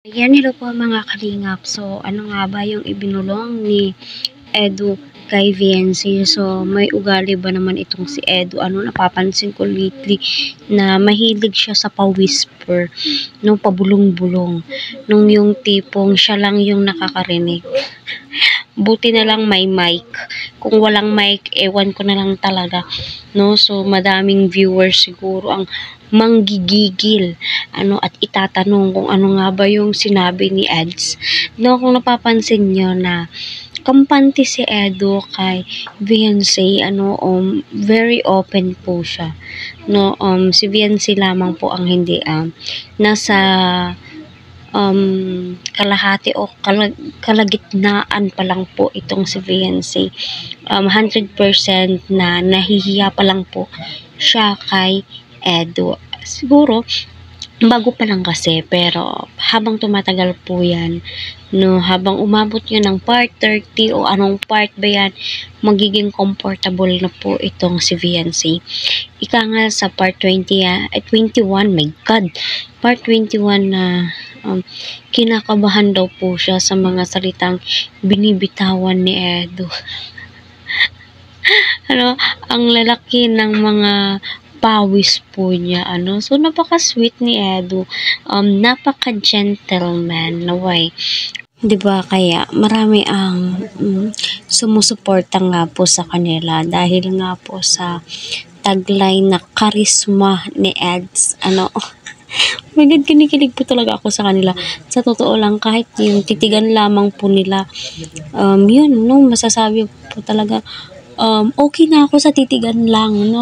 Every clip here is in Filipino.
Ayan, hello po mga kalingap. So, ano nga ba yung ibinulong ni Edu kay Viancy? So, may ugali ba naman itong si Edu? Napapansin ko lately na mahilig siya sa pa-whisper, nung pabulong-bulong, nung yung tipong siya lang yung nakakarinig. Buti na lang may mic. Kung walang mic, ewan ko na lang talaga. No? So, madaming viewers siguro ang manggigigil at itatanong kung ano nga ba yung sinabi ni Eds. No, kung napapansin nyo na kampante si Edu kay Viancy, very open po siya. No, si Viancy lamang po ang hindi nasa kalahati o kalagitnaan pa lang po itong si Viancy. 100% na nahihiya pa lang po siya kay Edu. Siguro bago pa lang kasi, pero habang tumatagal po yan, no, habang umabot yun ng part 30 o anong part ba yan, magiging comfortable na po itong si Viancy. Ika nga sa part 21, my God, part 21 na kinakabahan daw po siya sa mga salitang binibitawan ni Edu. Ang lalaki ng mga pawis po niya, So, napaka-sweet ni Edu. Napaka-gentleman na way. 'Di ba? Kaya marami ang sumusuporta nga po sa kanila dahil nga po sa tagline na charisma ni Eds. Oh my God, kinikilig po talaga ako sa kanila. Sa totoo lang, kahit yung titigan lamang po nila, masasabi po talaga, okay na ako sa titigan lang,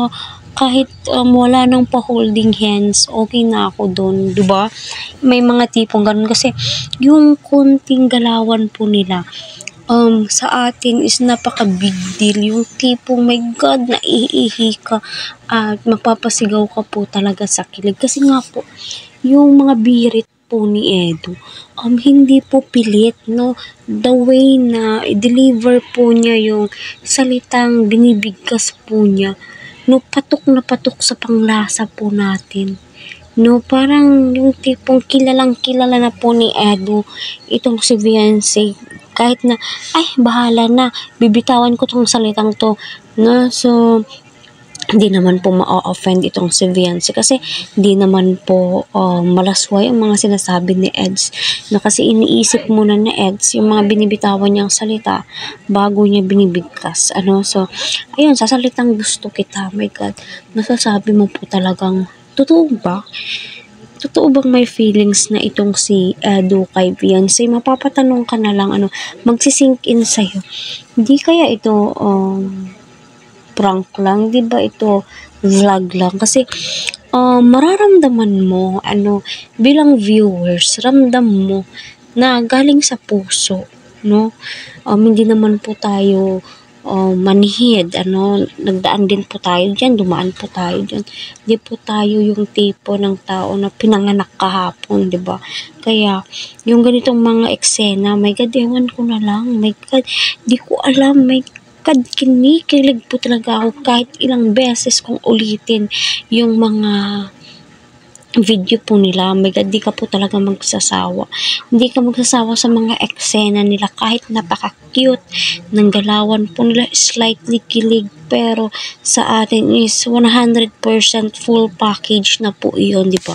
kahit wala nang pa-holding hands, okay na ako doon, 'di ba? May mga tipong ganun kasi yung konting galawan po nila sa atin is napaka-big deal. Yung tipong, my God, naiihi ka at mapapasigaw ka po talaga sa kilig. Kasi nga po, yung mga birit po ni Edu, hindi po pilit, The way na i-deliver po niya yung salitang binibigkas po niya, patok na patok sa panglasa po natin. Parang yung tipong kilalang kilala na po ni Edu itong si Viancy. Kahit na, bahala na, bibitawan ko tong salitang to. So, hindi naman po ma-offend itong si Viancy kasi hindi naman po malasway ang mga sinasabi ni Eds. Kasi iniisip muna ni Eds yung mga binibitawan niyang salita bago niya binibigkas. So, ayun, sa salitang gusto kita, my God, masasabi mo po talagang, totoo ba? Totoo bang may feelings na itong si Edu kay Viancy? Mapapatanong ka na lang, magsisink in sa'yo. Hindi kaya ito prank lang, di ba ito vlog lang? Kasi mararamdaman mo, bilang viewers, ramdam mo na galing sa puso, hindi naman po tayo manhid, nagdaan din po tayo dyan, dumaan po tayo dyan. Di po tayo yung tipo ng tao na pinanganak kahapon, di ba? Kaya, yung ganitong mga eksena, my God, ewan ko na lang, my God, di ko alam, my God, kinikilig po talaga ako kahit ilang beses kung ulitin yung mga video po nila. My God, di ka po talaga magsasawa. Hindi ka magsasawa sa mga eksena nila kahit napaka-cute ng galawan po nila, slightly kilig, pero sa atin is 100% full package na po iyon, di ba?